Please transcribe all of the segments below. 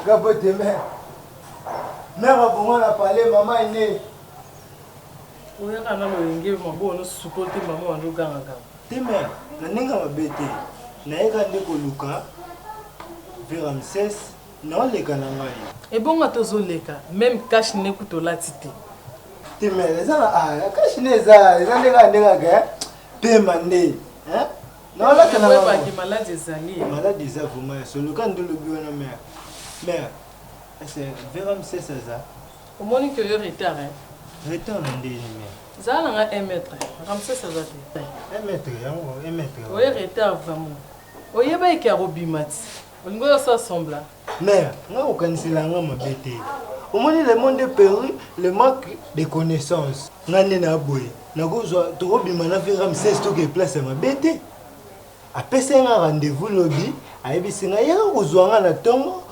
Capote mère. Mère a pour moi la parler, maman est née. Oui, quand on a eu un supporter maman en Ouganda. T'es mère, la n'est pas bête. N'a pas de coluca. Vers Ramsès, non les canangari. Et bon, à tous les cas, même cache n'écoute la cité. T'es mère, les gens cache n'est ça, les gens des gars, t'es mandé. Hein? Non, là, t'es malade des alliés. Malade des avomats, sur le camp de l'objet, mère. Mère, c'est vers Ramsès ça. Au moins que je retard. Retard, on dit, mère. Ça a un mètre. Ramsès ça va te. 1 mètre, 1 mètre. Oui, retard vraiment. Oui, il y a un robimat. On va s'assembler. Mère, on connaît la langue bête. Au moins, le monde est perdu, le manque de connaissances. On a un aboué. On a robimat vers Ramsès, tout est place à ma bête. Après, c'est un rendez-vous lobby. Aïe, c'est un besoin na tongo.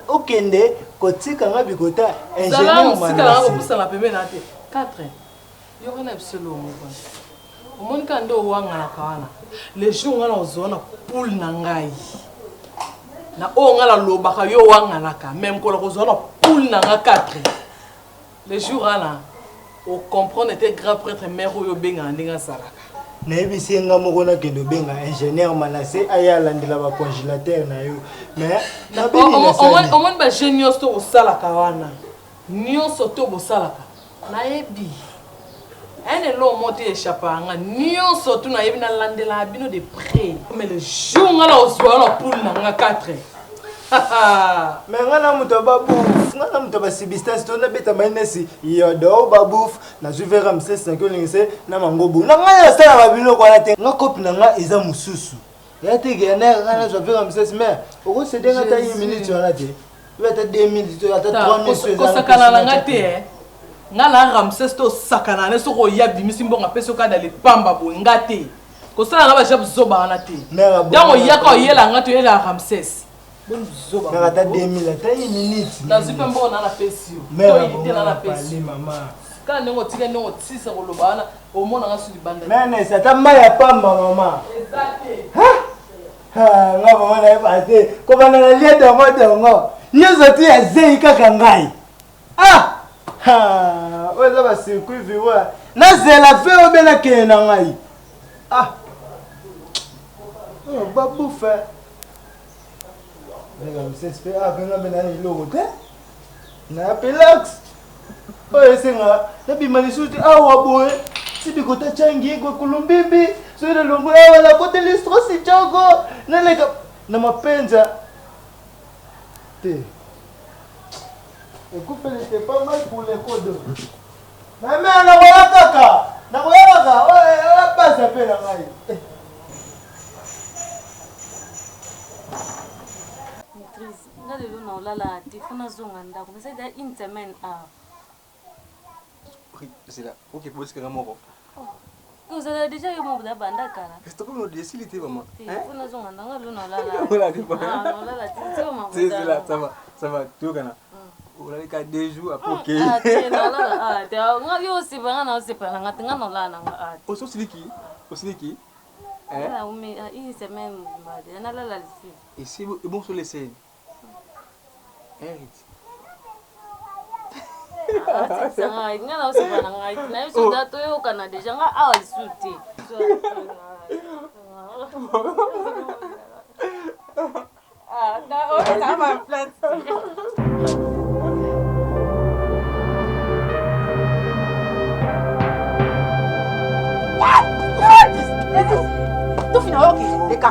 Okende, côté quand on bikota ingénieur malade. Ça la permet d'aller 4. Il y aura un absolu au monde quand on voit na kawana. Les jours on a ozona poule nangai. Na o ngala lobaka yo wanga naka même ko la ozona poule nanga 4. Les jours là, on comprend était grand prêtre mère yo benga ndinga salaka. Nayebi nga moko na kendo benga ingénieur malase aya landela ba congélateur na yo mais na bini na sali au moins ba génios to osalaka wana nyonso to bosalaka nayebi ene lo monte échappa nga nyonso to nayebi na landela bino de près mais le jour ngala oswa na poule na nga 4 mais ngana muto babouf ngana muto ba substance to na beta mainesi yodo babouf na juve Ramsès na ko lingise na mangobu na ngana sala ba bino ko na te nga kopi na nga eza mususu ya te ge na ngana juve Ramsès mais oko se denga ta 1 minute wana te beta 2 minutes ata 3 minutes ko sakana na nga te ngala Ramsès to sakana ne soko ya bimisi mbonga peso ka dale pamba bo ngate ko sala nga ba jab zoba na te dango yaka yela nga to yela Ramsès. Mais attends 2000, attends 1 minute. Dans une pembe on a la pesio. Mais on a la pesio. Maman. Quand on tire non tisse au lobana au monde on a sur du bande. Mais ça t'a mal à pas maman. Exact. Ah, maman n'a pas été. Comment on a lié dans votre ngo. Nous autres ya zeika kangai. Ah! Ah, on va circuit viwa. Na zela fait obena ke na ngai. Ah. Oh, babu fait. C'est spécial, quand on a une lourde, na pelax. Oh, c'est nga. Na bimani suti awa boy. Si bikota changi kwa kulumbimbi, so ile longo awa na kote listro si chogo. Na leka na mapenza. Te. Écoute, c'était pas mal pour les codes. Mais na wala kaka. Na wala kaka. Oh, passe à peine ngai. Le nom là là, tu fais une zone en d'accord, mais c'est une semaine à. Oui, c'est là. Ok, pour ce que nous vous avez déjà eu mon bande à cara. Qu'est-ce que vous dites, s'il était maman? Tu fais une zone en d'accord, le nom là là. Voilà, tu vois. Ah, non là là, c'est comment? C'est là, ça va, tout gana. On a les 4 jours après. Ok. Ah, tu non là, ah, tu as, on a eu aussi pas, on a aussi pas, on a tenu non là, non ah. Au sens qui? Au sens qui? Ah, mais une semaine, on a là là. Et si bon sur les scènes. C'est ça, il y a aussi pas là. Na yo dato yo kana déjà nga awa lisuti. Ah, na o ça va plate. Tu fina ok, leka.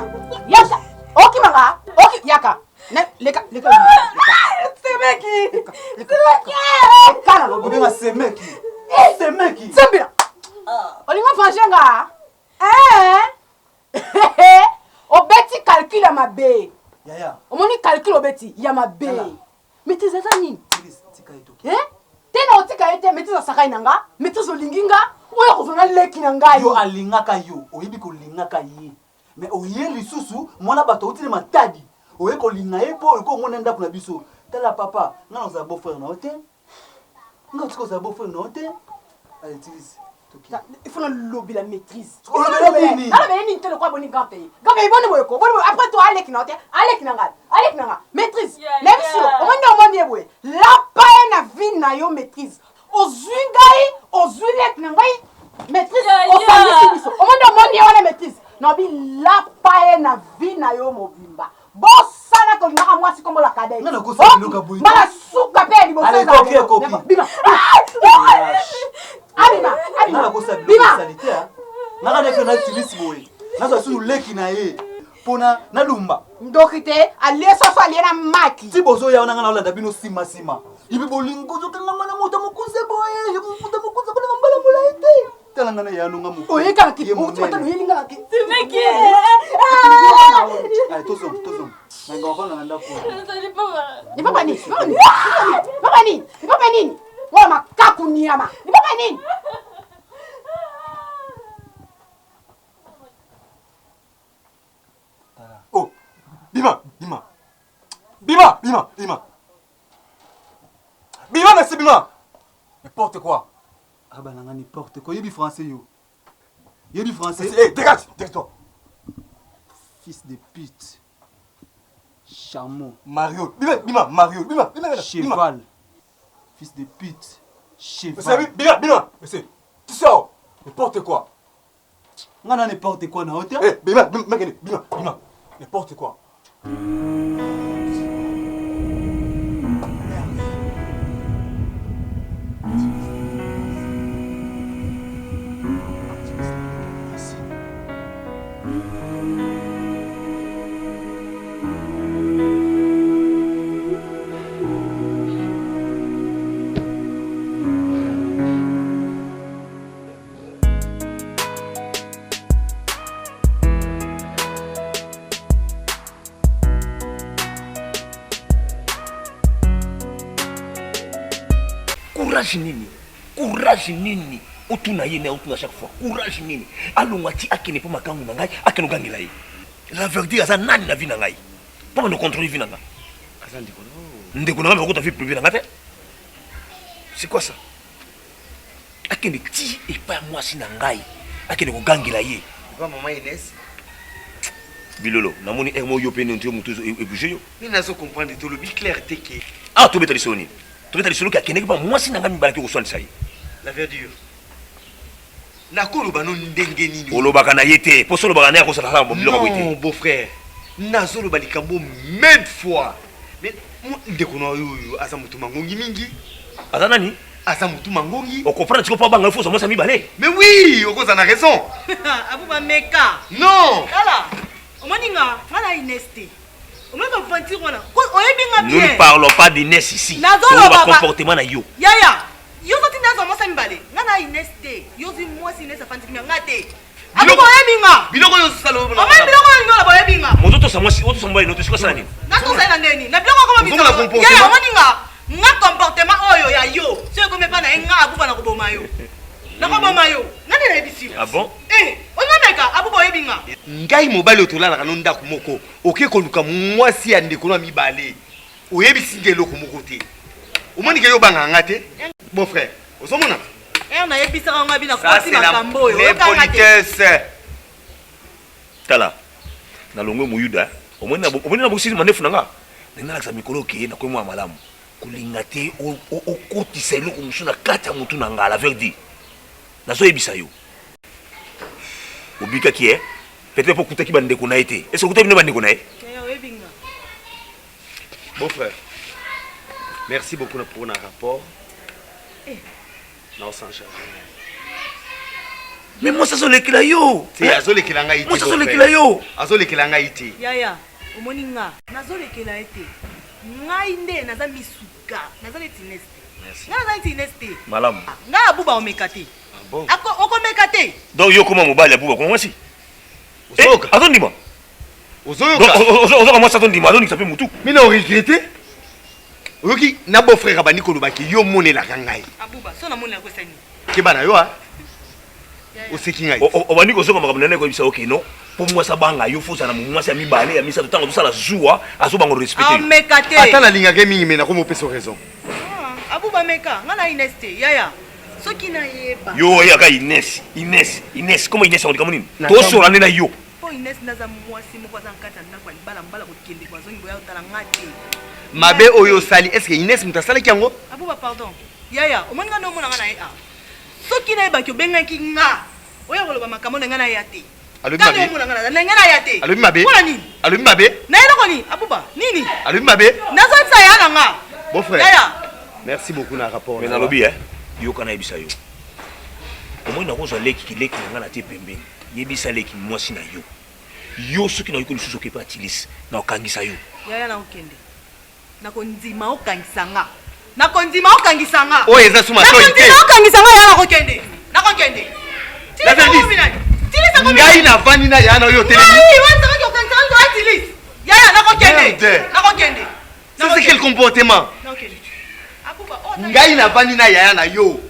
Yaka. Ok manga. Ok yaka. Ne leka. C'est meki. Kana lo bima c'est meki. C'est meki. Sambira. Olinga fanjenga. Obeti calcul à ma bé. Yaya. Omoni calcul obeti ya ma bé. Mais tu sais nini? Tika etoki. Tena otika ete metiza sakai nanga, metiza linginga, oya kozona leki nanga yo alingaka yo, oyibi kolingaka ye. Mais oye lisusu, mwana bato otile matadi. oye kolinga ye po eko mona ndako na biso tala papa nga oza beau frère na ote nga otiko oza beau frère na ote allez tise il faut lobby la maîtrise. Après toi, allez, maîtrise. Même si on la paix na vie na yo maîtrise. Aux ungai, aux unek nangai, maîtrise. Au service, au monde on maîtrise. Non, la paix na vie na yo mobimba. Bossa na ko na moi si comme la cadette. Non, non, ça le gabou. Bala souka pe di bossa. Allez, coquille. Bima. Abima. Nga kosa biloko sanitaire. Nga na fena tilisi boye. Nazo su leki na ye. Pona na lumba. Ndokite aliesa fa aliena maki. Ti bozo ya nga na olanda bino sima. Ibi bolingo zo kanga mana moto mokuse boye. Moto mokuse kona mbala mula ete. Tala nga na ya nunga mu. Oye kanga ki. O tata no yelinga ki. Meki. Allez, tozom. Nga ngona na ndako. Ni papa ni. Papa ni. Wala makaku niama. Ni papa ni. Oh, Bima. Bima, merci Bima. N'importe quoi. Ah bah nanga n'importe quoi. Yebi français yo. Yebi français. Eh, dégage-toi. Fils de pute. Chameau. Mario. Cheval. Fils de pute. Cheval. Vous savez, Bima. Monsieur, tu sors. N'importe quoi. Nga n'importe quoi na hauteur. Eh, Bima. N'importe quoi. Courage nini otuna ye na otuna chaque fois courage nini alongati akene po makangu na ngai akeno gangela ye la vérité asa nani na vie na ngai po no contrôler vie na ngai asa ndeko na ngai ko ta vie privée na ngai c'est quoi ça akene ti et pas moi si na ngai akene ko gangela ye pas maman Inès bilolo namoni mo yo pe nto mutu e bouger yo ni nazo comprendre tout le bi clarté que ah to betali soni qui a keneki ba moi si nanga mibala ko soin ça la verdure nakolo bano ndenge nini olobaka na yete po solo baka na ko sala ba biloko boite non beau frère nazo lo balikambo maintes fois mais ndeko na yo asa mutu mangongi mingi asa nani asa mutu mangongi o comprendre que pas banga faut moi ça mibala mais oui oko za na raison abu ba meka non ala omoninga fala inesti. Nous ne parlons pas d'Inès ici. Nous avons comportement na yo. Yaya, yo soti nazo mo sambale. Ngana Inès yo zi mo si Inès afandi mi ngate. Abu boye binga. Biloko yo salo. Mama biloko yo ngola boye binga. Moto sa mo si oto sambale no to siko sana ni. Na to sa na ndeni. Na biloko koma bitoko. Yaya moninga. Nga comportement oyo ya yo. Sio ko me pa na nga abu bana ko boma yo. Na ko boma yo. Ngani na ebisi. Ah bon? Onameka abu boye binga. Ngai mobali otolala kana ndako moko. Oke ko luka mwasi ya ndeko na mibale. Oyebisi ngelo ko moko te. Omoni ke yo banga ngate? Mon frère, osomona? Na yebisa nga bina ko si makambo yo. Les politesses. Tala. Na longo muyuda. Omoni na bosisi manefu nanga. Nina la mikolo ke na ko mwa malamu. Kulingate o kotisa eloko musuna kata mutu nanga la verdi. Nazo yebisa yo. Obika qui est peut-être pour écouter qui bande qu'on a été. Est-ce que vous avez une bande qu'on a été? Bon frère, merci beaucoup pour notre rapport. Non, sans charge. Mais moi ça sont les kilayo. C'est azole kilanga iti. Moi ça sont les kilayo. Azole kilanga iti. Yaya, omoninga, nazole kila ite. Ngai nde naza misuka, nazole tineste. Merci. Naza tineste. Malam. Nga abuba omekate. Bon. Oko mekate. Donc yo comment mobile abuba comment si? Ozoka. Attends dis-moi. Ozoka. Ozoka moi ça donne dis-moi, donc ça fait mutu. Mais non regretter. Oyoki na beau frère bani ko lobaki yo monela kangai. Abuba, so na monela ko sani. Ke bana yo ha. oseki ngai obandi kozonga makambo nane koyebisa oke no po mwasi abanga yo fosa na mwasi ya mibale ya misato ntango tosala zuwa azobanga respecte ameka te ata nalingaka mingi me nakomopesa raison abuba meka nga na Ines te yaya soki nayeba yo yaka Ines koma Ines akolika monini tosola nde na yo po Ines naza mwasi moko aza nkati ya ndako ya libala mbala kokende bazongi boya otala nga te mabe oyo osali eske Ines moto asalaki yango abuba pardon yaya omoni nga nde omona nga na ye soki nayebaki obengaki nga oya koloba makambo na nga na ya te alobi mabe ndenge na ya te alobi mabe mpona nini alobi mabe nayeloko nini abuba nini alobi mabe nazonisa ya na nga bon frère yaya merci beaucoup na rapport mais nalobi yoka nayebisa yo omoni nakozwa leki na nga na te pembeni yebisa leki mwasi na yo soki nayoki lisusu okepe atilisi na okangisa yo yaya nakokende nakondima okangisa nga nakondima okangisa nga oyo eza suma toyi te nakondima okangisa nga yaya nakokende ngai navandi na yana oyo telemi yaya nakokende ça c'est quel comportement ngai navandi na yaya na yo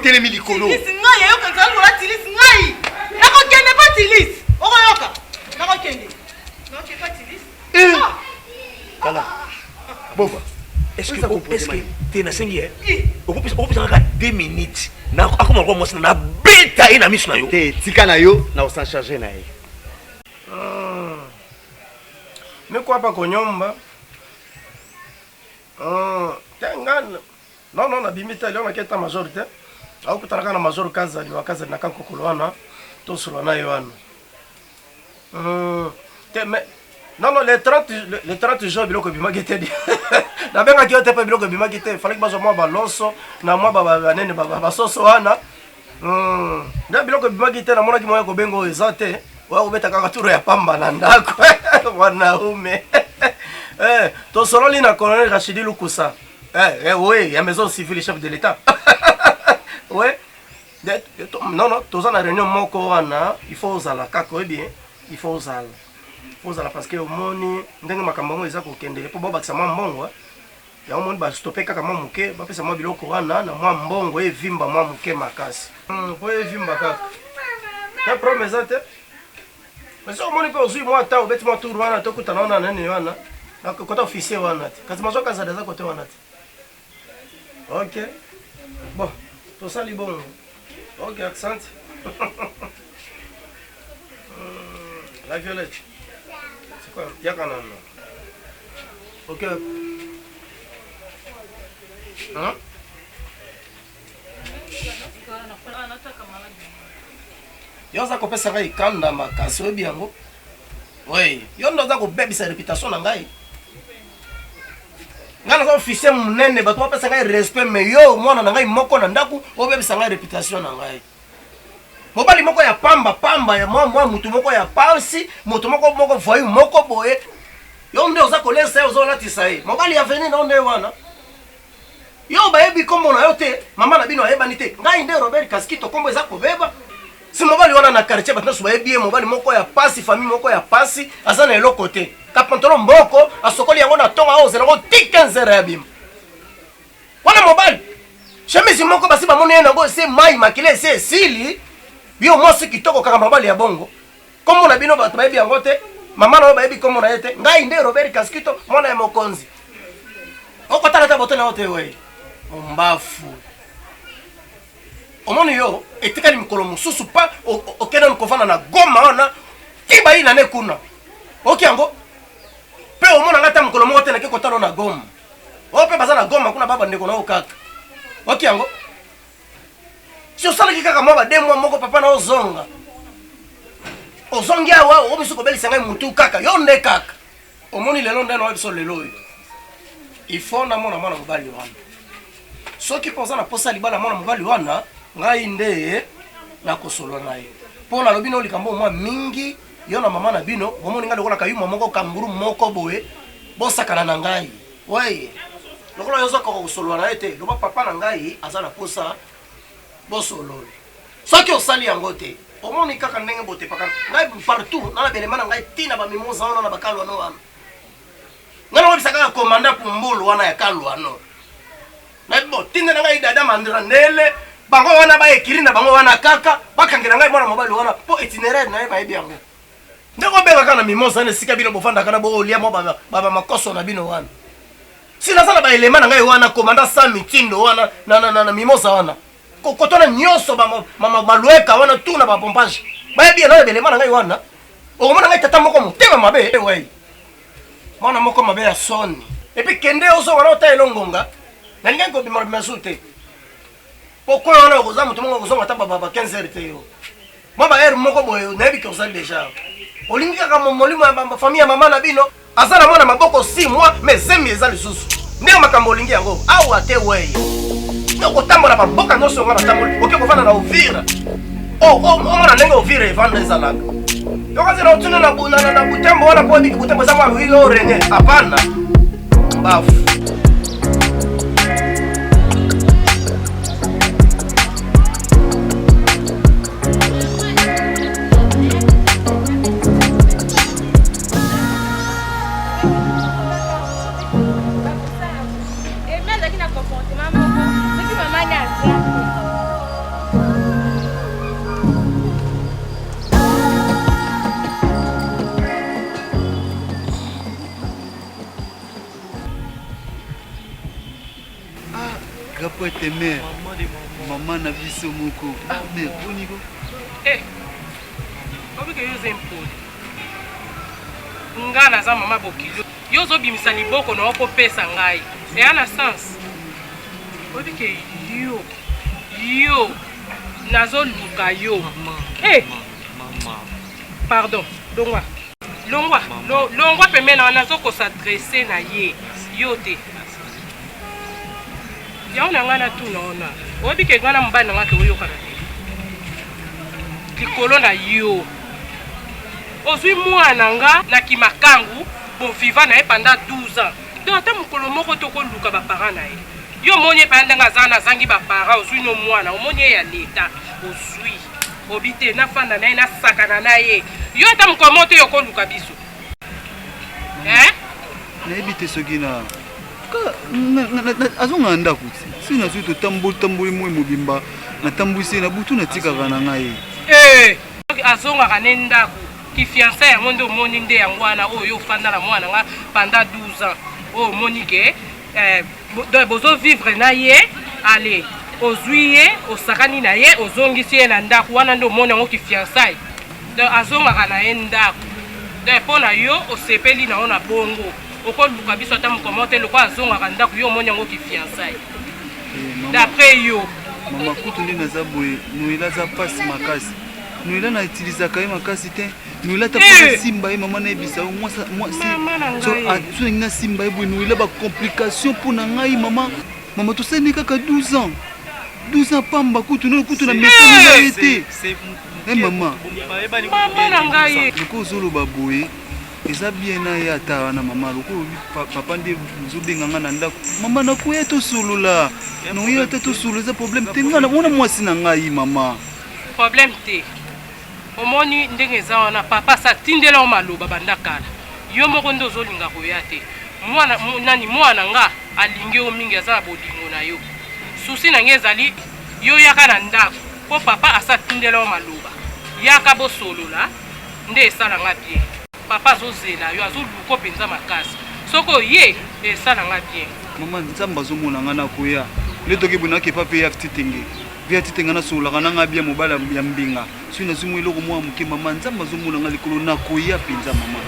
telemi likolo ngai yayo okangisa nga tilisi ngai nakokende pa tilisi okoyoka nakokende pa tilisi kala boba est-ce que te nasengi okopesa kaka 2 minutes akoma kwa mwasi na beta ye na miso na yo te tika na yo na osan charge na ye meko hapa konyomba tengana non nabimi te leo naketa major te akutanaka na major kazali wakazali na kankokolo wana tosolo na ye wana te mais non le 30 jours biloko bimaki te nabengaki yo te mpe biloko bimaki te falaki bazwa mwa balonso na mwa banene basoso wana nde biloko bimaki te namonaki moya kobenga oyo eza te oya kobeta kaka turo ya pamba na ndako wanaume tosololi na colonel Rachidi Lukusa oui ya maison civile chef de l'état oui non toza na réunion moko wana il faut ozala kaka oyebi il faut ozala parce que omoni ndenge makambo yango eza kokende mpo babakisa mwa mbongo ya omoni bastope kaka mwa moke bapesa mwa biloko wana na mwa mbongo evimba mwa moke makasi po evimba kaka na problème eza te mais so omoni mpe ozwi mwa ta obeti mwa tour wana tokutana wana nani wana kota officier wana te kasi mazwa kazada eza kote wana te ok bon tosali bongo ok accent la Violette c'est quoi yaka nano ok hein yo oza kopesa ngai kanda makasi oyebi yango oui yo ndo oza kobebisa réputation na ngai ngai naza officier monene bato bapesa ngai respect mais yo mwana na ngai moko na ndako obebisa ngai réputation na ngai mobali moko ya pamba ya mwa mutu moko ya pasi mutu moko voyu moko boye yo nde oza kolesa ye ozolatisa ye mobali ya veni na nde wana yo bayebi kombo na yo te mama na bino ayebani te ngai nde Robert Kaskito kombo eza kobeba si mobali wana na quartier bato nyonso bayebi ye mobali moko ya pasi famille moko ya pasi aza na eloko te kapantolo mboko asokoli yango na ntongo aozela yango ti 15 ya bima wana mobali chemise moko basi bamoni ye nango ese mai makila ese esili yo mwasi kitoko kaka mobali ya bongo kombo na bino bato bayebi yango te mama na yo bayebi kombo na ye te ngai nde Robert Kaskito mwana ya mokonzi okotala ta bote na yo te we ombafu omoni yo etikali mikolo mosusu pa okende mikofana na Goma wana ti bayi na ne kuna oki yango pe omona ngata mikolo moko te nake kotala na Goma o pe baza na Goma kuna baba ndeko na yo kaka oki yango si osalaki kaka mwa bade mwa moko papa na ozonga ozongi awa obiso kobelisa ngai mutu kaka yo nde kaka omoni lelo nde na oyo biso lelo oyo ifo na mwana mobali wana soki mpoza na posa libala mwana mobali wana ngai nde nakosolo na ye mpo nalobi na likambo mwa mingi yo na mama na bino bomoni ngai lokola kayuma moko kamburu moko boye bosakana na ngai weye lokola yo ozokoka kosolola na ye te loba papa na ngai aza na posa bosololi soki osali yango te omoni kaka ndenge botepaka ngai partout nana belema na ngai ntina bamimoza wana na bakalwano wana ngai nakobisa kaka komanda pumbulu wana ya kalwano naibo tinde na ngai dada mandira ndele bango wana ba ekiri na bango wana kaka bakangela ngai mwana mobali wana po itinéraire na ye bayebi yango ndeko bengaka na mimosa na sika bino bofandaka na bolia mo baba makoso na bino wana sinazala ba elema na ngai wana komanda sa mitindo wana na mimosa wana kotona nyonso malueka wana tuna bapompage bayebi na belema na ngai wana okomona ngai tata moko motema mabe wei mwana moko mabe ya soni epi kende oso wana ota elongonga na ningai kobima bimasu te pourquoi on a besoin de tout le monde a 15 heures moi ba heure moko boyo na bi ko sal déjà olinga ka molimo ya famille mama na bino azala mwana maboko 6 mois mais zemi ezali susu ndenge makambo olingi yango awa te wey ndoko tambola ba boka no songa na tambola oke ko fana na ovira mwana ndenge ovira evanda ezalaka yokazi na utuna na butembo wana po biki butembo za mwa hilo renye hapana bafu Te mère, maman n'a vu ce moko. Ah, mais bon niveau. Eh, obi ke yoze mpoli. Nga na za mama bokilo. Yozo bimisa liboko na okopesa ngai. E ana sens. Obi ke yo nazo luka yo. Eh, mama. Pardon, longwa pemena nazo ko s'adresser na ye. Yo te. Yaona ngana tu naona. Obi ke ngana mbana ngake oyo kana. Likolo na yo. Ozwi mwana nga na kimakangu bo viva na e pendant 12 ans. Donc ata mukolo moko to ko luka ba parents na ye. Yo monye panda nga zana zangi ba parents ozwi no mwana, omonye ya leta. Ozwi. Obite na fanda na ina sakana na ye. Yo ata mukomoto yo ko luka biso. Na ebite sogina. Azonga ndako si na suite tamboli mo mobimba na tambwisi na butu na tikaka na ngai azonga kana ndako ki fiancé ya mondo moni nde yango wana oyo fanda na mwana nga pendant 12 ans o monike bozo vivre na ye allez ozwiye osakani na ye ozongisi ye na ndako wana ndo moni yango ki fiancé donc azonga kana ndako donc pona yo osepeli na ona bongo oko luka biso ta mukomote loko azonga kanda ku yo monyango ki fiancé d'après yo mama kutu ndi naza boye noela za passe makasi noela na utiliser ka makasi te noela ta pa simba e mama na ebisa moi si so atu na simba e boye noela ba complication pour na ngai mama to sene kaka 12 ans pamba kutu no kutu na mesa na été mama na ngai ko zolo ba boye eza bien na ya ta na mama loko papa ndi zubenga ngana ndako mama na ko yeto sulula no yeto to sulula za problem te ngana mona mwasi na ngai mama problème te omoni ndenge za wana papa sa tindela o maloba bandakala yo moko ndo zolinga ko ya te mwana nga alingi o mingi za bolingo na yo susi na ngezali yo yaka na ndako po papa asa tindela o maloba yaka bo sulula nde sala nga bien papa zozela yo azoluko penza makasi soko ye esala nga bien mama nzamba zomona nga na koya letoki buna ke papa ya titenge via titenga na sola kana nga bien mobala ya mbinga so na zumu eloko mwa muke mama nzamba zomona nga likolo na koya penza mama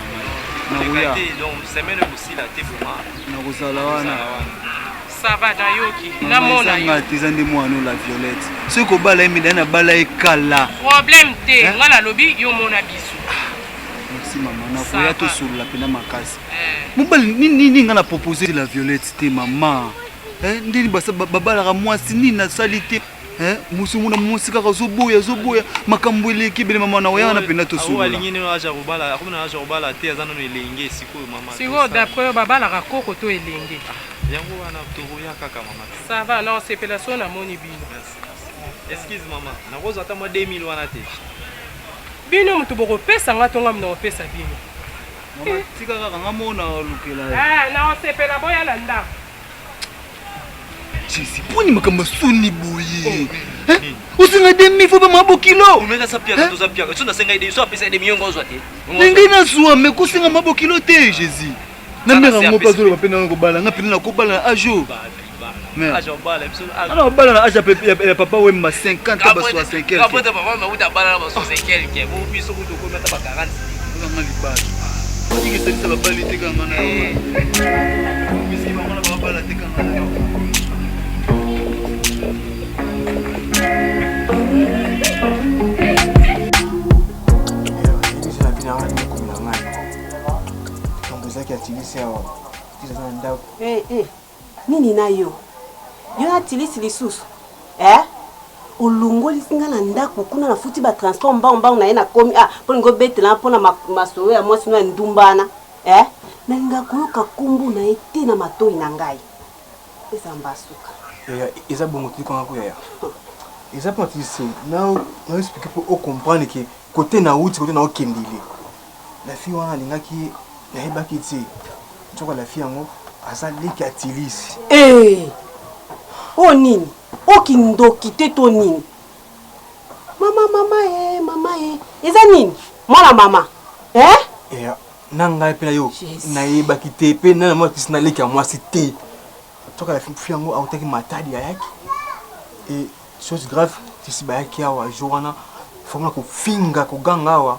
na koya donc semaine aussi la te pour na kozala wana ça va na yoki na mona nga tizande mwana la Violette soko bala emida na bala ekala problème te nga na lobi yo mona biso mama na koya to sur la pena makasi mobali nini nga na proposer la Violette te mama ndini basa babala ka mwasi nini na salite musu muna musi kaka zoboya makambo eleki bele mama na oya na pena to sur la alingine no aja robala akuna aja robala te azana no elenge sikoyo mama siko d'après babala ka koko to elenge yango wana to roya kaka mama ça va non c'est pelation na moni bino excuse mama na kozo ata mo 2000 wana te bino mutu bokopesa nga tonga mna opesa bino mama tika kaka nga mona lukela na osepela boya na ndako Jesse, poni makambo soni boye. Usinga 2000 fois mabo kilo. Umeka sapia to sapia. Tuna senga ide so apesa ide miyongo zwate. Ngina suwa me kusinga mabo kilo te Jesse. Na mera ngopa zolo bapenda ngobala, ngapenda na kobala ajo. Ajo bala, alors bala na aja papa we ma 50 ba 65. Après papa ma uta bala ba 65 ke. Bo biso ko to ko meta ba 40. Nganga libala. Iki sasa ba bali te kanga na. Miski ba ngana ba bala te kanga na. Nini na yo? Yo na tilisi lisusu. Olongoli singa na ndako kuna na futi ba transport mbao na yena komi po ngo betela po na masowe ya mwasi no ndumbana. Na nga kuluka kumbu na ete na matoi na ngai. Esa mbasuka. Eza bongo tu kwa ko ya. Eza pas ici. Na expliquer pour comprendre que côté na uti côté na okendile. La fille wana lingaki na hebaki ti. Tsoka la fille ngo asa liki atilisi. O nini? O kindoki te to nini? Mama eza nini? Mwana mama. Nanga pe na yo na hebaki te pe na mo tisina liki a mwasi te. Tsoka la fille ngo autaki matadi yaki. Et chose grave tisi ba yaki awa joana fomna ko finga ko ganga awa.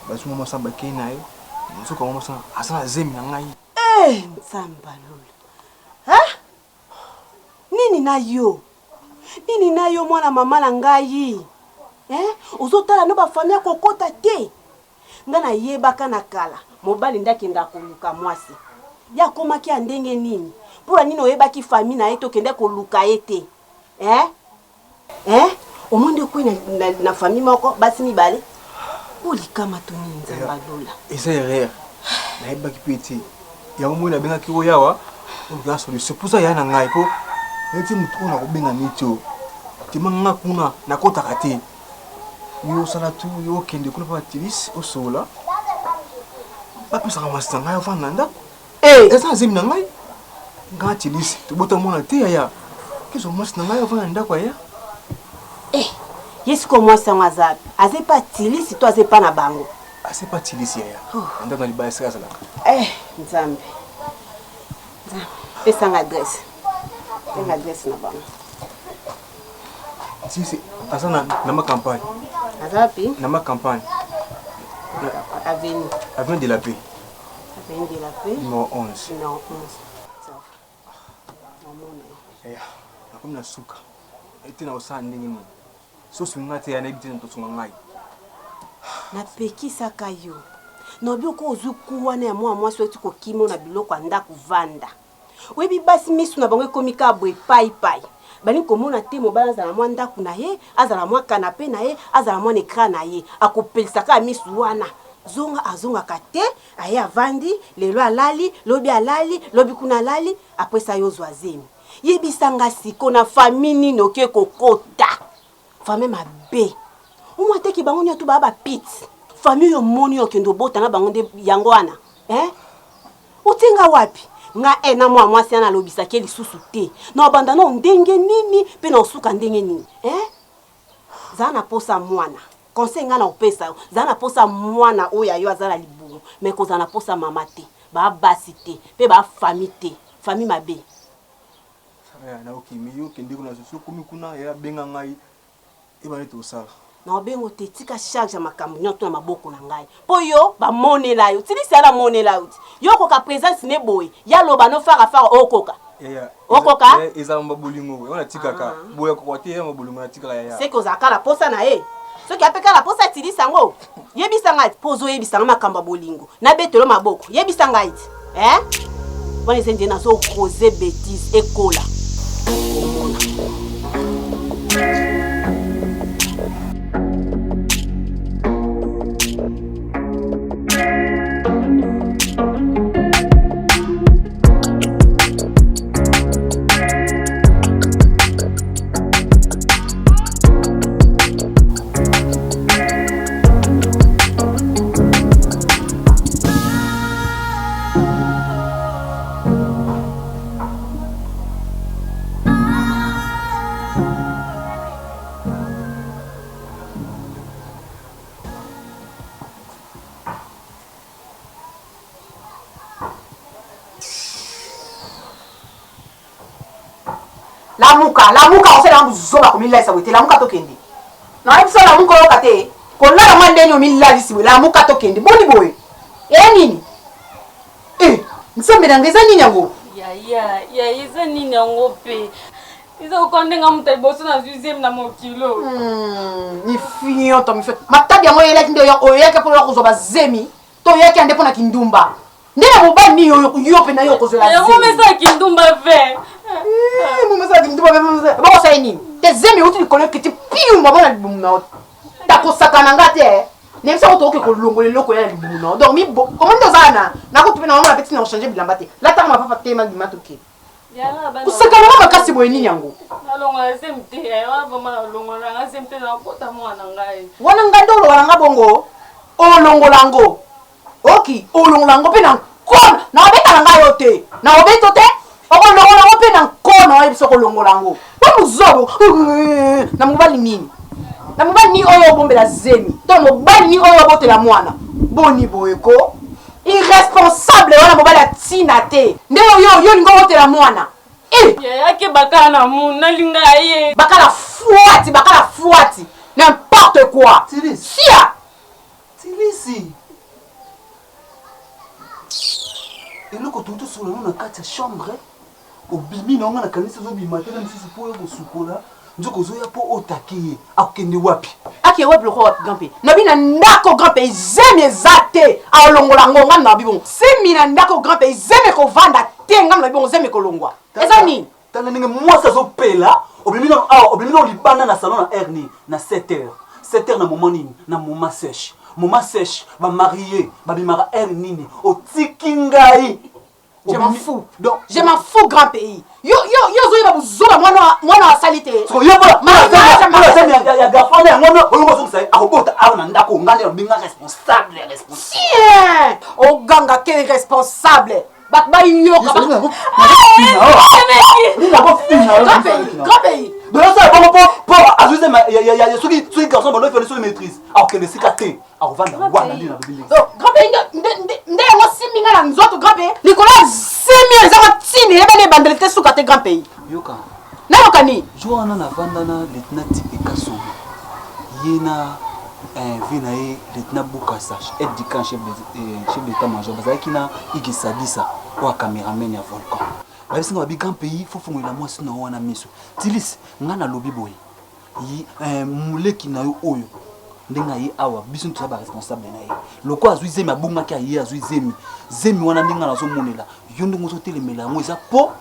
Basu mo samba ke na yo. Nsoka mo samba asana zemi na ngai. Nsamba lola. Nini na yo? Nini na yo mwana mama na ngai? Ozotala no ba famille kokota te. Nga na yebaka na kala. Mobali ndakenda koluka mwasi. Ya komaki andenge nini? Pura nini oyebaki famille na eto kende koluka ete? Omonde ko na famille moko basi mibale. Olikama to nini nzamba lola. Esa erreur. Na yebaki peti. Ya mo na benga kiko yawa. On solution pour ça ya na ngai po. Eti mutu na kobenga mito. Timanga kuna na kota kate. Yo sala tu yo kende kuna pa tilis o sola. Ba pesa ka masanga yo fana nda. Esa zemi na ngai. Nga tilis to bota mona te ya. Kezo mas na ngai yo fana nda kwa ya. Yesko mwasi ngazabi. Aze pa tilis to aze pa na bango. Ase pa tilis ya. Nda na libaya saka sala. Nzambe. Pesa nga adresse. Pesa adresse na bango. Si asana na ma campagne. Azapi? Na ma campagne. Avenue de la Paix. Avenue de la Paix. Numéro 11. Numéro 11. Nakumna suka. Eti na osana ndenge ni. So swingate ya nebiti na tosunga ngai. Na pekisa kayo. Nobi ko ozuku wana ya mwasi wetu ko kimo na biloko anda kuvanda. Webi basi misu na bango komika boy pai. Bani komona te mobala za mwa ndaku na ye, azala mwa canapé na ye, azala mwa écran na ye, akopelisaka misu wana. Zonga kate, aye avandi, lelo alali, lobi kuna alali, après ça yo zwazemi. Yebisanga siko na famille no ke kokota. Famille mabe. Umwa te ki bango nyoto ba pit. Famille yo moni yo kendo bota na bango de yango wana. Utinga wapi? Nga na mwasi ana lobisa ke lisusu te. Na banda no ndenge nini pe na osuka ndenge nini. Zana posa mwana. Conseil nga na opesa. Zana posa mwana oya yo azala libungu. Mais ko zana posa mama te. Ba basi te. Pe ba famille te. Famille mabe. Sara na okimi yo kende kuna susu komi kuna ya benga ngai. Eba to sala. Na obengo te tika charge ya makambo nyoto na maboko na ngai. Po yo ba monela yo. Tili sala monela yo. Yo koka présence ne boy. Ya loba no fara okoka. Okoka? Eza mbabulingo. Ona tikaka. Boya ko te ya mbabulingo na tikaka ya. C'est que zakala posa na e. Ce qui appelle la posa tili sango. Yebisanga pozo yebisanga makamba bolingo. Na betelo maboko. Yebisanga iti. Boni sende na so causer bêtise ekola. Lamuka on sait la zoba comme il laisse sauter lamuka to kendi. Na episode lamuka o kate. Ko la mande nyo mi la disi lamuka to kendi. Boni boy. Nini? Nsembe ndangeza nini yango? Ya iza nini yango pe. Iza ukondenga mutaiboso na deuxième na mokilo. Ni finyo to mi fait. Matabi yango yele ndio yo yeke po yo zoba zemi. To yeke ande pona kindumba. Ndena mobani yo pe na yo kozola zemi. Yango mesa kindumba fe. Mumesa kindumba fe. Ba ko nini? Te zemi uti likolo kiti piu mabona libumna. Ta ko sakana ngate. Nemsa ko to ko longole loko ya libumna. Donc mi bo. Comment ndozana? Na ko tupena mama petit na changer bilamba te. La ta ma papa te ma matoke. Kusakana makasi boye nini yango? Alonga semte ya mama longola nga semte na kota mwana ngai. Wana ngandolo wana ngabongo. Olongolango. Oki, olongolango pe na kona. Na obeta na ngai yote. Na obeto te? Olongolango pe na kona wa biso kolongolango. Ba muzobo. Na mubali nini? Na mubali ni oyo bombela zemi. To mubali ni oyo botela mwana. Boni boyeko. Irresponsable wana mobali atina te. Nde yo lingo botela mwana. Yake bakana muna linga ye. Bakala fuati. N'importe quoi. Sia. Tilisi. Eloko toto solo na kati ya chambre. Obimi na nga na kanisa zo bimate na misusu po yo sukola. Nzoko zo ya po otaki akende wapi? Ake wapi loko wapi gampe. Nabi na ndako gampe zeme zate. Alongola ngonga na bibon. Semi na ndako gampe zeme ko vanda tenga na bibon zeme ko longwa. Eza nini? Tala ninge mwasa zo pela. Obimi na libana na salon na hernie na 7h. 7h na moment nini? Na moment sèche. Moment sèche, ba marié, ba bimara hernie otiki ngai. Je m'en fous. Donc, je m'en fous grand pays. Yo zoba buzoba mwana wa salite. So yo ba ya gafana ya ngono oyongo so sai akobota awana ndako ngane binga responsable. O ganga quel responsable. Bakba yo ka. Grand pays. De ça pour ajuster ya soki garçon bono faire sur maîtrise. Alors que le sikate avanda wana ndi na bibili. Grand pays nde ngo siminga na nzoto grand pays. Likola semi za tini eba ne bandelete sukate grand pays. Yoka. Na yokani. Joana na vanda na lieutenant type Kasso. Yena vina ye lieutenant Bukasa aide du camp chef d'état-major bazaki na ikisadisa kwa cameraman ya Volcan. Babisinga babi grand pays faut fongola moi sino wana miso. Tilis ngana lobi boy. Yi muleki na yo oyo. Ndenga yi awa biso ntaba responsable na ye. Loko azui zemi abunga ki ayi azui zemi wana ndinga na zo monela. Yo ndongo zo telemela ngo eza po.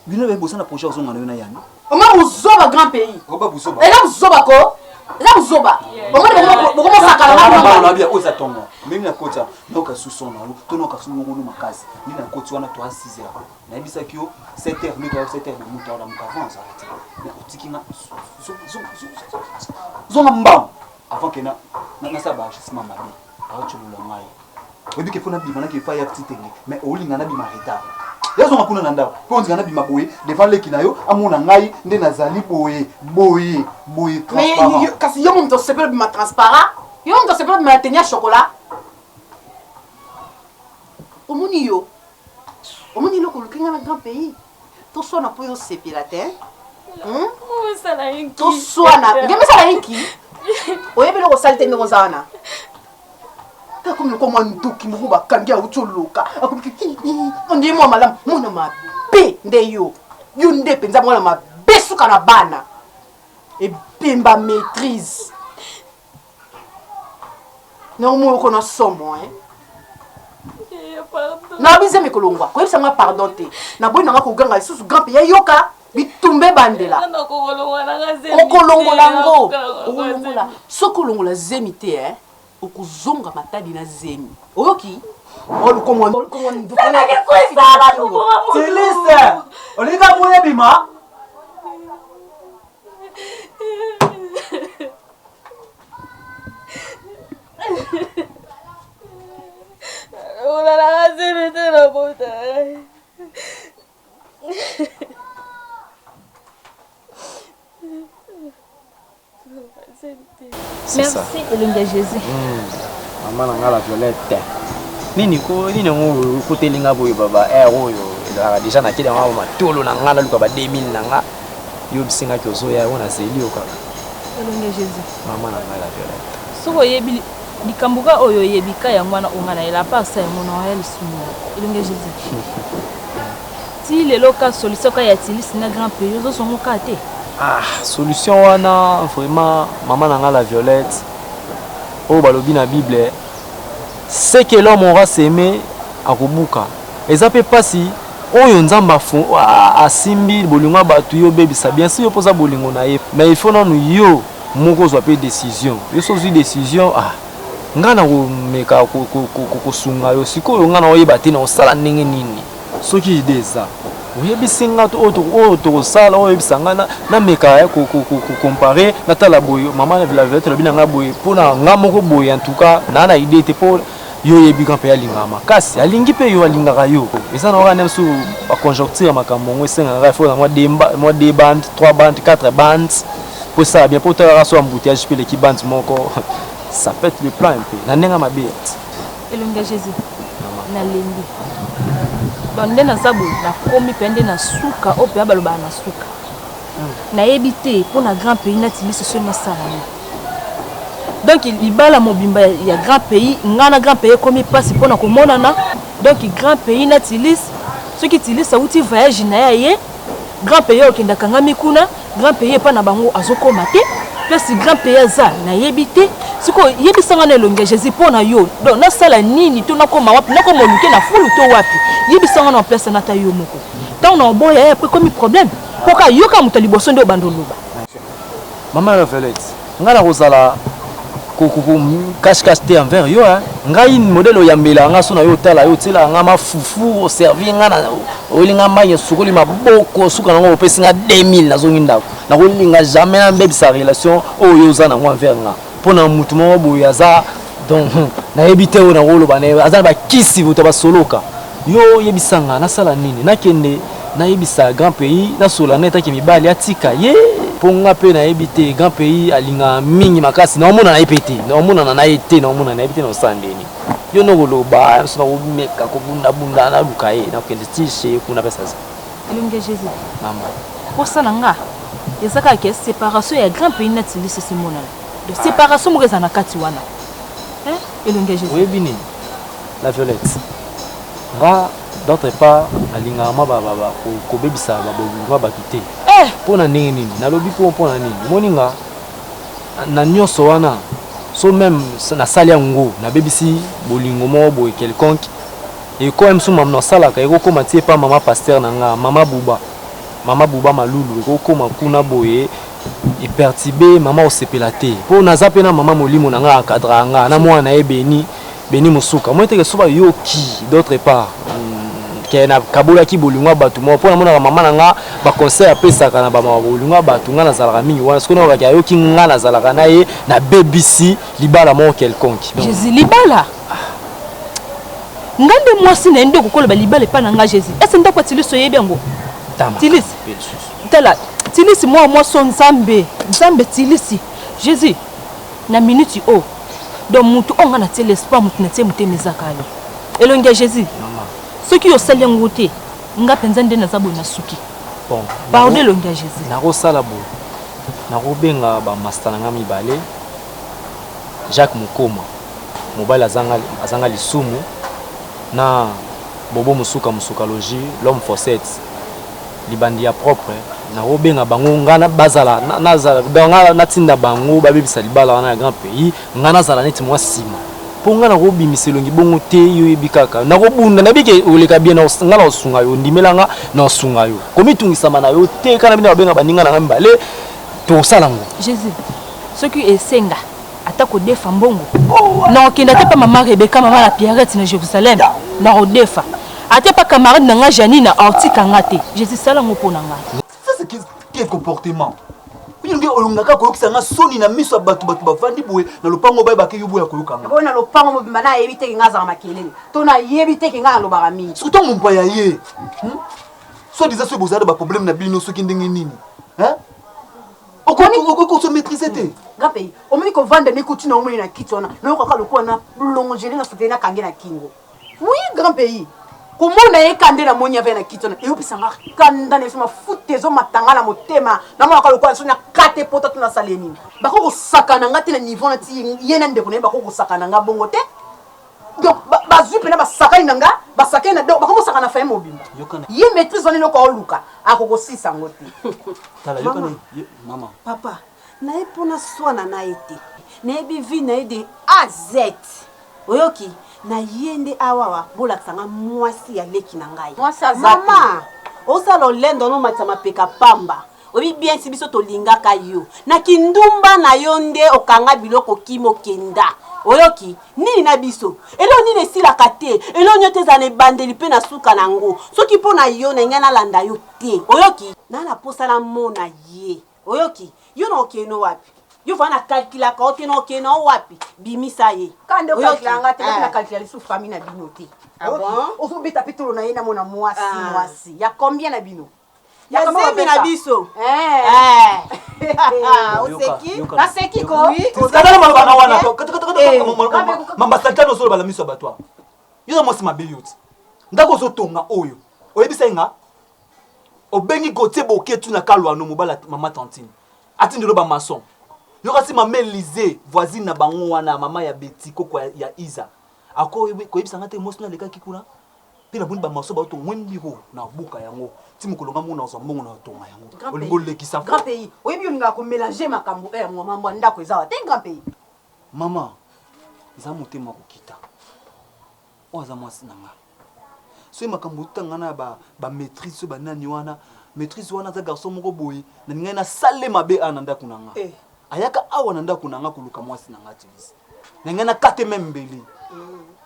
Bino be bosa na projet zo ngana yo na yani. Oma uzoba grand pays. Oba buzoba. Ela uzoba ko. Ela uzoba. Bomo sakala na bia oza tongo. Mimi na kota noka suso na lo. To noka suso ngolo makasi. Ni na koti wana to a 6h. Na bisa kio 7h mi to 7h de muta wana mukavance arrêter. Na otikinga zonga mbam. Avant que na saba chisma mabi. Achola ngai. Webi ke fona bimana ke fa ya petite mais olinga na bima retard. Yazo ngakuna na ndako. Po nzinga na bima boye devant leki na yo amona ngai nde nazali boye transparent. Mais kasi yo mto sepelo bima transparent. Yo mto sepelo bima tenir chocolat. Omoni yo. Omoni loko lukinga na grand pays. To so na po yo sepela te. Mo sala inki. To so na. Ngeme sala inki. Oyebe loko salte ndeko zana. Comme comment ndoki mo ba kangia utuluka akumiki ndi mo malamu mona mabe ndeyo yunde penza mona mabe suka na bana e pemba maîtrise non mo ko na somo na bize mekolongwa ko yebisa nga pardon te na boy na ko ganga isusu grand pays yoka bitumbe bandela okolongolango okolongola sokolongola zemi te okuzonga matadi na zemi oyoki olukomwa ndukana ke kwesa Tilise olika moye bima Ola la zemi te la bota. Merci Elenga Jésus. Maman nga la violette. Nini ko nini ngo ko telinga boy baba oyo ezalaka déjà nakeli yango matolo na nga naluka ba 2000 na nga yo bisingaki ozoya wana zeli yo kaka elonge Jésus mama na nga la Violette soko oyebi likambuka oyo oyebika ya mwana onga na ela part sa yango na ya lisumu elonge Jésus ti lelo ka solution ka ya tilisi na grand pays ozosongo ka te solution wana vraiment mama na nga la Violette oyo balobi na Bible c'est que l'homme aura s'aimer akobuka eza pe pasi oyo nzamba asimbi bolingo batu yo bebisa bien sûr yo poza bolingo na ye mais il faut nanu yo moko zwa pe décision yo sozwi décision nga na komeka kosunga yo sikoyo nga na oyeba te na osala ndenge nini soki ide eza oyebisi nga oyo tokosala oyo oyebisa nga nameka kocompare natala boye mama la Violette lobi na nga boye mpona nga moko boye en tout cas naa na ide te mpo yo yebi quand pe alinga makasi alingi pe yo alingaka yo eza na wana msu ba conjoncture makambo ngo esenga faut na moi 2 bandes 3 bandes 4 bandes pour ça bien pour ta raso embouteillage pe l'équipe bande moko ça pète le plan un peu na nenga mabe elonge Jésus na lembi bande na sabu na komi pende na suka ope abaloba na suka na yebite pour na grand pays na tilisi so na sala donc il bala mobimba ya grand pays ngana grand pays comme passe pour na komonana donc grand pays na tilis ceux qui tilis ça outil voyage na ye grand pays okenda kanga mikuna grand pays pa na bango azokoma te plus grand pays za na yebite siko yebisanga na longe Jésus pour na yo donc na sala nini to na koma wapi na ko moluke na fulu to wapi yebisanga na place na ta yo moko tant na boya après comme problème poka yo ka mutali boso ndo bandoluba mama la Violette ngala rozala cache te envers yo ngai modèle ya mbela nga so na yo tala yo tela nga mafufu servir nga na olinga manye sukuli maboko suka nango opesi nga 2000 nazongi ndako na kolinga jamais na mbebisa relation oyo za na moi envers nga pona mutu mo boya za donc na yebite o na koloba na aza ba kisi buta ba soloka yo yebisanga na sala nini nakende na yebisa grand pays na sola neta ki mibali atika ye ponga pe na yebite grand pays alinga mingi makasi na omona na epete na omona na ete na omona na epete na sandeni yo no koloba so na omeka ko bunda na lukaye na kende tishe kuna pesa za elonge Jésus mama pour ça nga ezaka ke séparation ya grand pays na tilisi simona de séparation mo na kati wana elonge Jésus oui bini la Violette nga d'autre part alinga ma baba ko bebisa ba bakite pona ndenge nini nalobi pona nini moninga na nyonso wana so même na sali yango na bebisi bolingo mo boye quelconque et quand même suma na sala ka eko koma tie pa mama pasteur na nga mama buba malulu eko koma kuna boye hypertibé mama osepela te po naza pe na mama molimo na nga akadra nga na mwana ebeni musuka moi te ke soba yoki d'autre part na kabola ki bolingwa batu mo pona mona mama na nga ba conseil apesaka na ba bolingwa batu nga nazalaka mingi wana sikono ba yo ki nga nazalaka na ye na BBC libala mo quelconque Jésus libala ngande mwasi na ndo kokoloba libala pa na nga Jésus est-ce ndako tiliso yebi yango tilisi tala tilisi moi son nzambe tilisi Jésus na minute o donc mutu onga na tele espoir mutu na tele mutemezaka yo elonge Jésus soki yo sali ngote nga penza nde na zabo na suki bon pardon longa Jésus na rosala bo na robenga ba master na ngami balé Jacques Mukoma mobile azanga lisumu na bobo musukalogie l'homme fossette libandi ya propre na robenga bango ngana bazala na tinda bango babebisa libala wana ya grand pays ngana zala neti mwa sima ponga na robi miselongi bongo te yo ebikaka na robunda na bike oleka bien na ngala osunga yo ndimelanga na osunga yo komitungisama na yo te kana bina babenga baninga na ngambale to salango Jésus ce qui est senga atako defa mbongo na okenda te pa mama Rebecca mama la Pierrette na Jérusalem na odefa ate pa camarade na nga Janine na artika ngate Jésus salango pona nga ça c'est quel comportement Yunge olungaka koyokisa nga soni na miso batu bavandi boye na lopango baye bake yobo ya koyokanga. Bona lopango mobimba na yebite ke ngaza makelele. To na yebite ke nga lobaka mingi. Surtout mon paya ye. Soit disant ce bozade ba problème na bino soki ndenge nini. Hein? Oko se maîtriser te. Gape, o mimi ko vanda ne kuti na omoni na kitona. Na yoka ka lokwa na plongele na sote na kange na kingo. Oui, grand pays. komona ye kande na moni ave na kitona eyopesanga kanda na esoma futezo matanga na motema namonaka lokola so na kate pota tuna sale nini bakokosakana nga te na niveau na ti ye na ndeko na ye bakokosakana nga bongo te donc bazwi mpena basakani na nga basakani na donc bakomosakana faye mobimba ye maîtrise wana eloko aoluka akokosisa yango te papa naye mpona swana na ye te nayebi vi na ye de a z oyoki na ye nde awawa bolakisanga mwasi ya leki na ngai mama osala olendo nomatisa mapeka pamba obi bien si biso tolingaka yo na kindumba na yo nde okanga biloko kimokenda oyoki nini na biso elo nini esilaka te elo nyo te eza na ebandeli mpe na suka nango soki mpo na yo na ngai nalanda yo te oyoki nana posala mona ye oyoki yo na okeno wapi yo vana calculaka okeno okeno wapi bimisa ye kande okalanga te na calculer les sous famille na bino te ozo beta petolo na ye na mona mwasi ya combien na bino ya zemi na biso oseki naseki ko skandale malobana wana mamba saltano ozolobala miso ya bato yo na mwasi mabe yo ti ndako ozotonga oyo oyebisa nga obengi gotie boke tuna kalwano mobala mama tantine atindi loba mason yo kasi mama Elise voisine na bango wana mama ya Betty koko ya Isa ako koyebisa nga te mwasi na lekaki kuna pe na buni ba maso ba to mwendiro na buka yango ti mukolonga mona ozo mbongo na tonga yango olingo lekisa grand pays oyebi olinga ko mélanger makambo mambo ndako eza te grand pays mama za motema kokita oza mwasi na nga so makambo tangana ba maîtrise ba nani wana maîtrise wana za garçon moko boye na ngai na sale mabe ana ndako na nga ayaka awa na ndako na nga koluka mwasi na nga tilisi na ngai na kate même mbeli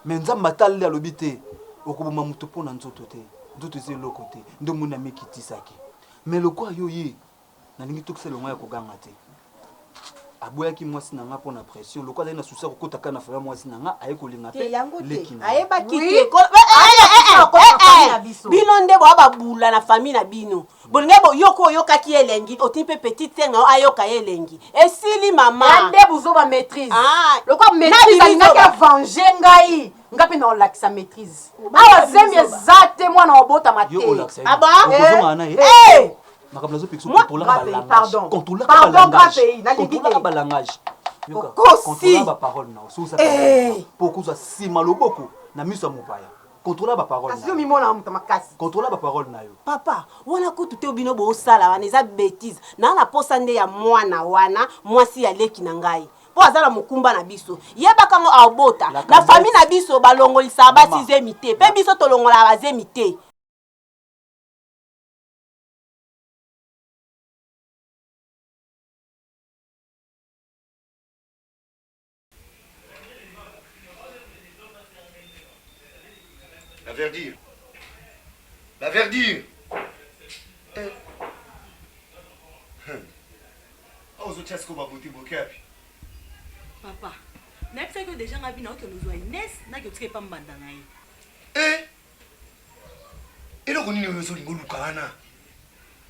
mais nzamba tali alobi te okoboma mutu pona nzoto te nzoto eze eloko te nde omoni amikitisaki mais lokwa yo ye nalingi tokisa longo ya koganga te aboyaki mwasi na nga mpona pression lokwa azali na susi ya kokotaka na faya mwasi na nga aye kolinga mpe leki na ayebaki te bino nde boya babula na famille na bino bolingi yoko oyokaki elengi otini mpe petite tenga ayoka ye elengi esili mama nde buzoba maîtrise lokwa maîtrise alingaki avange ngai nga mpe na olakisa maîtrise awa zemi eza te mwana obotama te okozonga na ye makambo nazopekisa contrôlaka balangage contrôlaka baparole na osusa mpo okozwa nsima loboko na miso ya mopaya contrôla baparole contrôla baparole na yo papa wana kutu te obino boosala wana eza bêtise na na posa nde ya mwana wana mwasi ya leki na ngai po azala mokumba na biso yebaka ngo abota na famille na biso balongolisa basi zemi te mpe biso tolongola bazemi te La verdure. Papa, n'as-tu que déjà nga bina okelo zo Inès na ke tike pambanda na ye. Eloko nini oyo solingo lukana.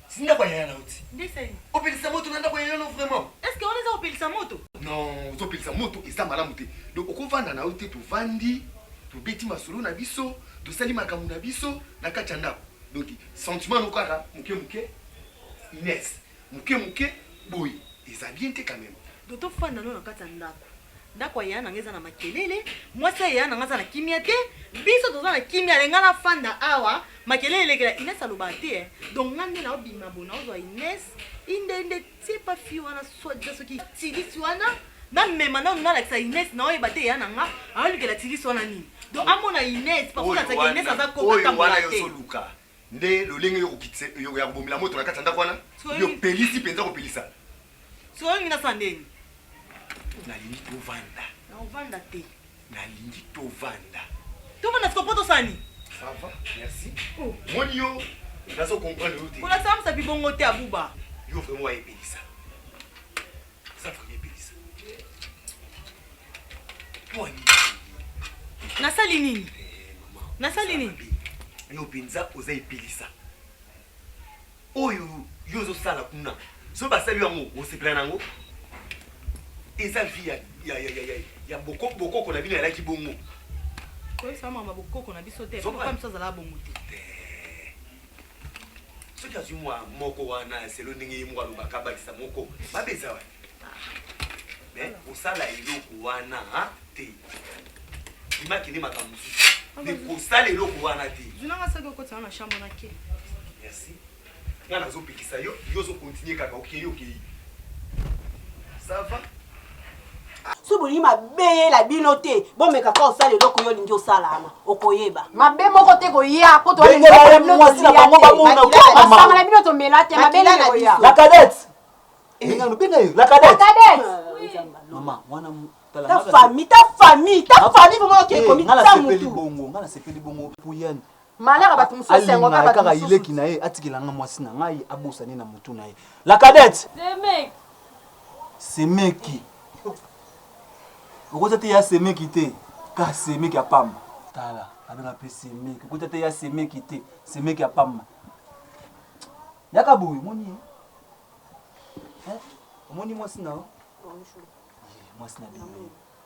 Sinda kwa yana uti. Ndese. Opelisa moto nanda kwa yana vraiment. Est-ce que on les a opelisa moto? Non, opelisa moto eza malamu te. Donc okovanda na uti tu vandi, tu beti masolo na biso, tu sali makamu na biso na kati ndako. Donc sentiment no kaka muke Inès. Muke boy, eza bien te quand même. Doto fanda no na kati ndako. Ndako ya na ngeza na makelele, mwasa ya na ngaza na kimia te, biso toza na kimia lenga na fanda awa, makelele lekela Inès alobate donc ngande na obima bona ozo Inès, inde ti pa fi wana so deso ki tilisi wana, na mema na na la Inès na oyebate ya na nga, alikela tilisi wana nini. Donc amona Inès pa kula ta Inès aza ko kamba te. Nde lolenge yo kokitse yo ya bomila moto na kati ndako wana, yo pelisi penza ko pelisa. So ngina sandeni. Nalingi tovanda. Na ovanda te. Nalingi tovanda. Tovanda skopoto sani. Ça va, merci. Moni yo, nazo comprendre yo te. Kola sam sa bibongo te abuba. Yo vraiment wa epelisa. Ça va epelisa. Poni. Nasali nini? Nasali nini? Yo penza oza epelisa. Oyo yo zo sala kuna. So ba sali yango, o sepla nango. Eza vie ya boko ko na bino ya laki bongo. koyesa mama bokoko na biso te papa miso azala bongo te soki azwi mwa moko wana selo ndenge ye moko alobaka abakisa moko babeza wana me osala eloko wana te imakende makambo mosusu me kosala eloko wana te zunanga saki okotisa na chambre na ke merci nga nazopekisa yo yo ozokontinue kaka okei okei ça va so bolingi mabe yela bino te bomeka ka osala eloko yo olingi osalama okoyeba mabe moko te koya po basanga na bino tomela te mabe na koya La cadette la cadette maman wana ta famille vraiment ke komi ta mutu ngana sepeli bongo puyani malaka bato mosusu sengo kaka ileki na ye atikilanga mwasi na ngai abosani na mutu na ye la cadette semeki okoza te ya semeki te ka semeki ya pamba tala abenga pe semeki okoza te ya semeki te semeki ya pamba yaka boye moni omoni mwasi na mwasi na bino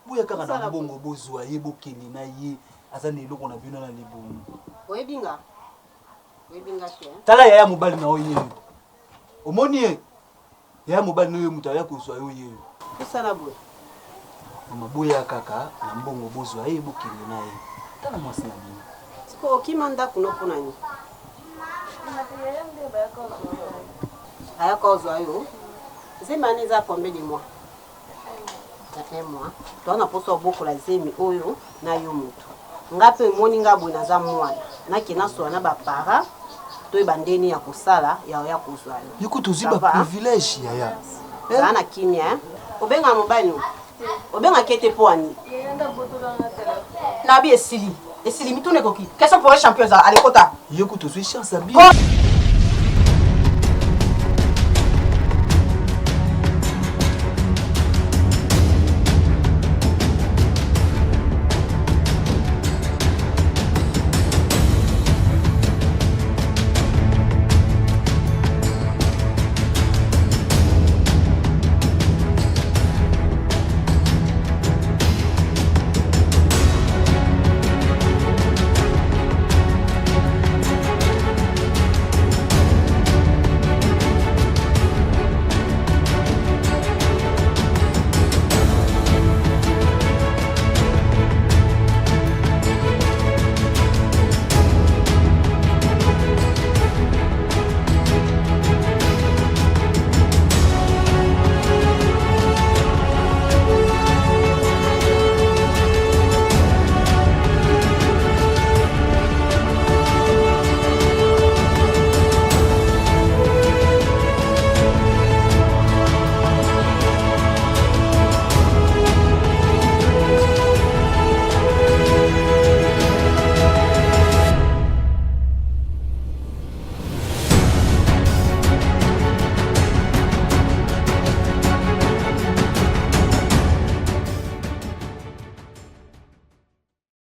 boya kaka na bongo bozwa ye bokeli na ye aza na eloko na bino na libumu oyebinga te tala yaya mobali na oyo yeyo omoni ye yaya mobali na oyo moto aya kozwa yo yeyo osala boye mama boya kaka na mbongo bozwa ye bokeli na ye tala mwasi na bino siko okima ndako no mpona ni ayaka ozwa yo zemani eza combien de mois na un mois toana poso obokola zemi oyo na yo moto nga mpe emoni nga boye naza mwana nake nasola na bapara toyeba ndeni ya kosala ya kozwa yo yoko tozwi baprivilege yaya zala na kimia obenga mobali obengaki ete mpo ani nabi esili mituna ekoki question pour un champion alekota yoko tozwi chance ya bien